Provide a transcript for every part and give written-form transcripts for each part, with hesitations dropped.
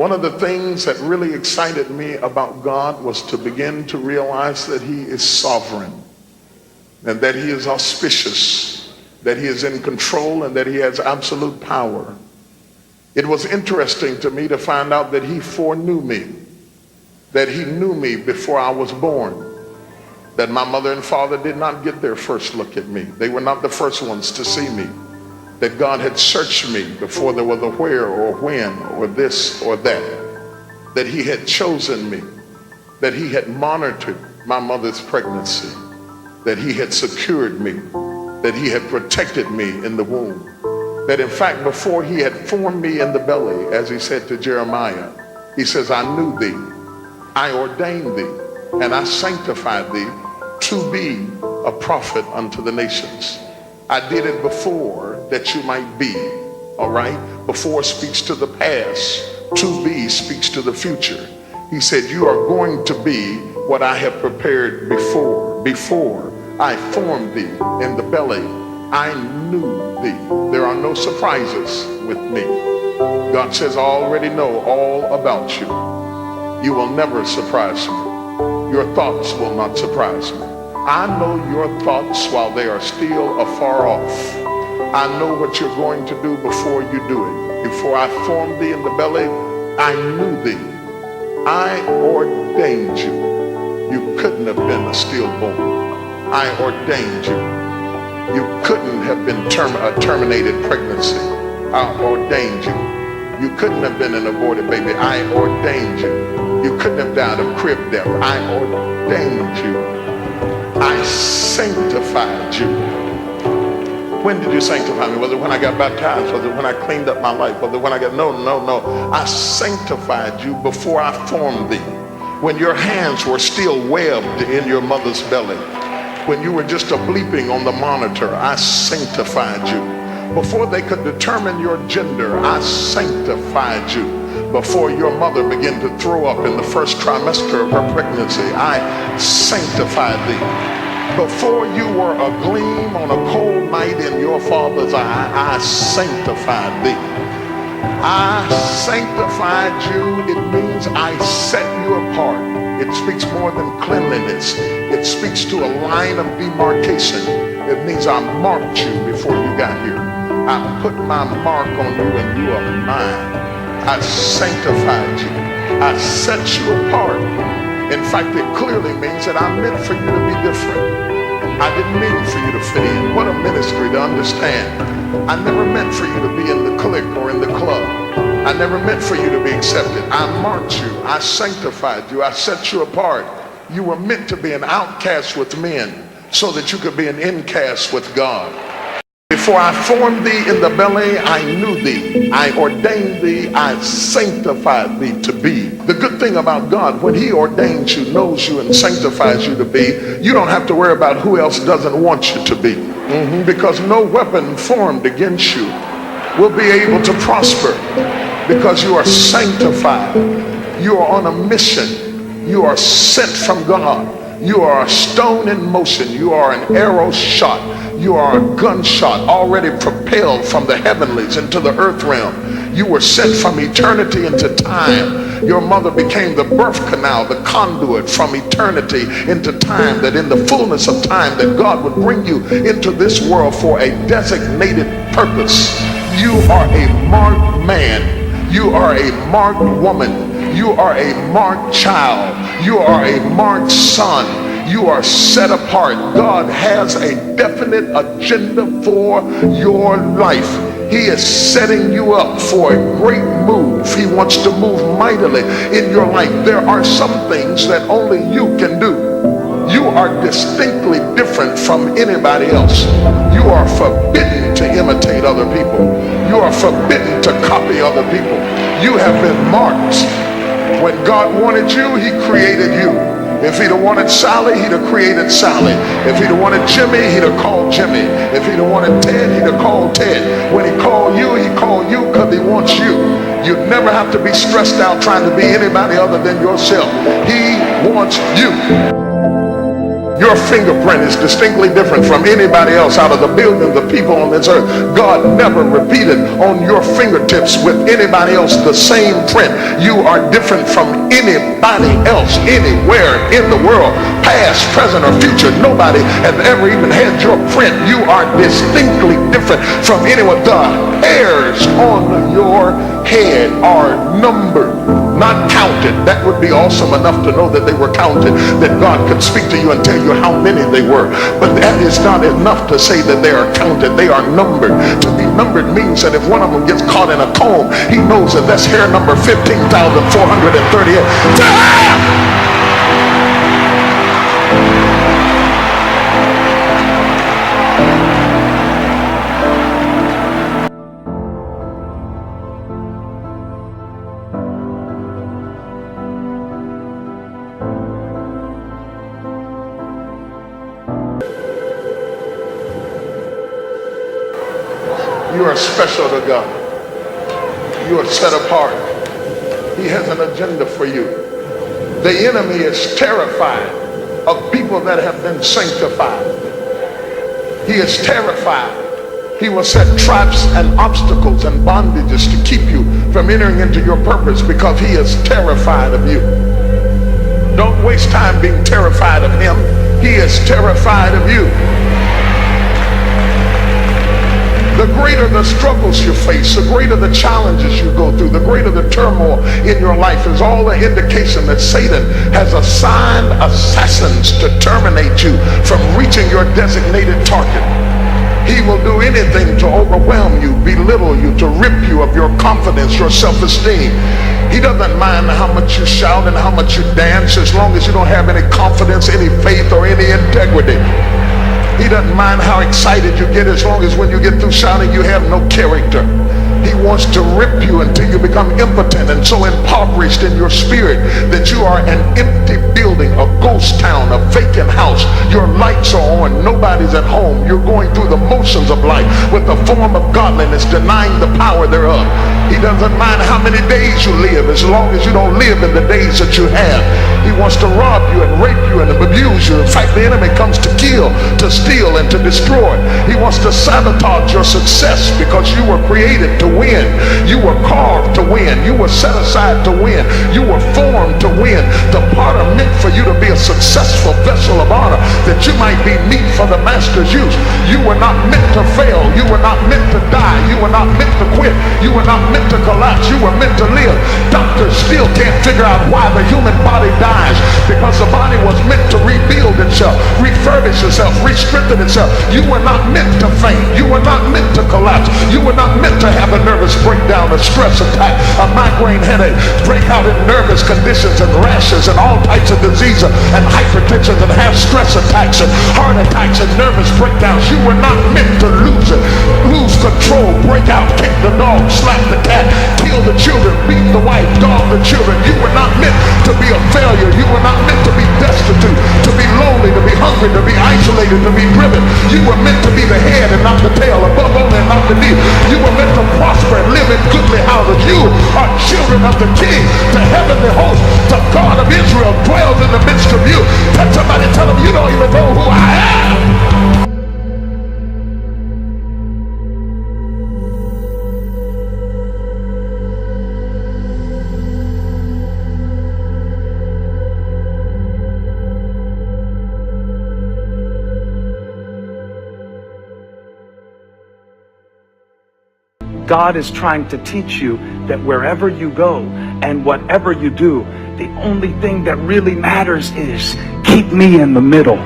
One of the things that really excited me about God was to begin to realize that he is sovereign and that he is auspicious, that he is in control, and that he has absolute power. It was interesting to me to find out that he foreknew me, that he knew me before I was born, that my mother and father did not get their first look at me. They were not the first ones to see me, that God had searched me before there was a where or when or this or that he had chosen me, that he had monitored my mother's pregnancy, that he had secured me, that he had protected me in the womb, that in fact before he had formed me in the belly, as he said to Jeremiah, he says, I knew thee, I ordained thee, and I sanctified thee to be a prophet unto the nations. I did it before that you might be, all right? Before speaks to the past, to be speaks to the future. He said, you are going to be what I have prepared before I formed thee in the belly. I knew thee. There are no surprises with me. God says, I already know all about you. You will never surprise me. Your thoughts will not surprise me. I know your thoughts while they are still afar off. I know what you're going to do before you do it. Before I formed thee in the belly, I knew thee. I ordained you. You couldn't have been a stillborn. I ordained you. You couldn't have been a terminated pregnancy. I ordained you. You couldn't have been an aborted baby. I ordained you. You couldn't have died of crib death. I ordained you. I sanctified you. When did you sanctify me? Was it when I got baptized? Was it when I cleaned up my life? Was it when I got, no. I sanctified you before I formed thee. When your hands were still webbed in your mother's belly. When you were just a bleeping on the monitor, I sanctified you. Before they could determine your gender, I sanctified you. Before your mother began to throw up in the first trimester of her pregnancy, I sanctified thee. Before you were a gleam on a cold night in your father's eye, I sanctified thee. I sanctified you. It means I set you apart. It speaks more than cleanliness. It speaks to a line of demarcation. It means I marked you before you got here. I put my mark on you and you are mine. I sanctified you. I set you apart. In fact, it clearly means that I meant for you to be different. I didn't mean for you to fit in. What a ministry to understand. I never meant for you to be in the clique or in the club. I never meant for you to be accepted. I marked you. I sanctified you. I set you apart. You were meant to be an outcast with men so that you could be an incast with God. Before I formed thee in the belly, I knew thee. I ordained thee. I sanctified thee to be. The good thing about God, when he ordains you, knows you, and sanctifies you to be, you don't have to worry about who else doesn't want you to be. Because no weapon formed against you will be able to prosper, because you are sanctified. You are on a mission. You are sent from God. You are a stone in motion. You are an arrow shot. You are a gunshot already propelled from the heavenlies into the earth realm. You were sent from eternity into time. Your mother became the birth canal, the conduit from eternity into time, that in the fullness of time that God would bring you into this world for a designated purpose. You are a marked man. You are a marked woman. You are a marked child. You are a marked son. You are set apart. God has a definite agenda for your life. He is setting you up for a great move. He wants to move mightily in your life. There are some things that only you can do. You are distinctly different from anybody else. You are forbidden to imitate other people. You are forbidden to copy other people. You have been marked. When God wanted you, he created you. If he'd have wanted Sally, he'd have created Sally. If he'd have wanted Jimmy, he'd have called Jimmy. If he'd have wanted Ted, he'd have called Ted. When he called you because he wants you. You never have to be stressed out trying to be anybody other than yourself. He wants you. Your fingerprint is distinctly different from anybody else out of the billions of people on this earth. God never repeated on your fingertips with anybody else the same print. You are different from anybody else anywhere in the world, past, present, or future. Nobody has ever even had your print. You are distinctly different from anyone. The hairs on your head are numbered, not counted. That would be awesome enough to know that they were counted, that God could speak to you and tell you how many they were. But that is not enough to say that they are counted. They are numbered. To be numbered means that if one of them gets caught in a comb, he knows that that's hair number 15,438. You are special to God. You are set apart. He has an agenda for you. The enemy is terrified of people that have been sanctified. He is terrified. He will set traps and obstacles and bondages to keep you from entering into your purpose because he is terrified of you. Don't waste time being terrified of him. He is terrified of you. The greater the struggles you face, the greater the challenges you go through, the greater the turmoil in your life is all the indication that Satan has assigned assassins to terminate you from reaching your designated target. He will do anything to overwhelm you, belittle you, to rip you of your confidence, your self-esteem. He doesn't mind how much you shout and how much you dance as long as you don't have any confidence, any faith, or any integrity. He doesn't mind how excited you get as long as when you get through shouting you have no character. He wants to rip you until you become impotent and so impoverished in your spirit that you are an empty building, a ghost town, a vacant house. Your lights are on, nobody's at home. You're going through the motions of life with the form of godliness, denying the power thereof. He doesn't mind how many days you live as long as you don't live in the days that you have. He wants to rob you and rape you and abuse you. In fact, the enemy comes to kill, to steal, and to destroy. He wants to sabotage your success because you were created to win. You were carved to win. You were set aside to win. You were formed to win. The potter meant for you to be a successful vessel of honor, that you might be meat for the master's use. You were not meant to fail. You were not meant to die. You were not meant to quit. You were not meant to collapse. You were meant to live. Doctors still can't figure out why the human body dies, because the body was meant to rebuild itself, refurbish itself, re-strengthen itself. You were not meant to faint. You were not meant to collapse. You were not meant to have a nervous breakdown, a stress attack, a migraine headache, break out in nervous conditions and rashes and all types of diseases and hypertension and have stress attacks and heart attacks and nervous breakdowns. You were not meant to lose it, lose control, break out, kick the dog, slap the cat, kill the children, beat the wife, dog the children. You were not meant to be a failure. You were not meant to be destitute, to be lonely, to be hungry, to be isolated, to be driven. You were meant to be the head and not the tail, above only and not beneath. You were meant to prosper and live in goodly houses. You are children of the King, the heavenly host, the God of Israel dwells in the midst of you. Touch somebody, tell them, you don't even know who I am. God is trying to teach you that wherever you go and whatever you do, the only thing that really matters is keep me in the middle.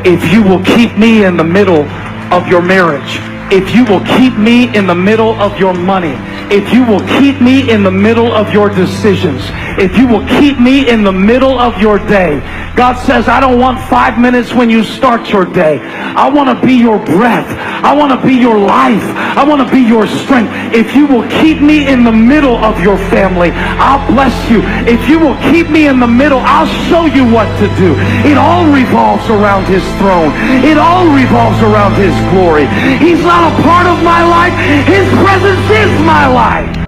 If you will keep me in the middle of your marriage, if you will keep me in the middle of your money, if you will keep me in the middle of your decisions, if you will keep me in the middle of your day. God says, I don't want 5 minutes when you start your day. I want to be your breath. I want to be your life. I want to be your strength. If you will keep me in the middle of your family, I'll bless you. If you will keep me in the middle, I'll show you what to do. It all revolves around his throne. It all revolves around his glory. He's not a part of my life. His presence is my life.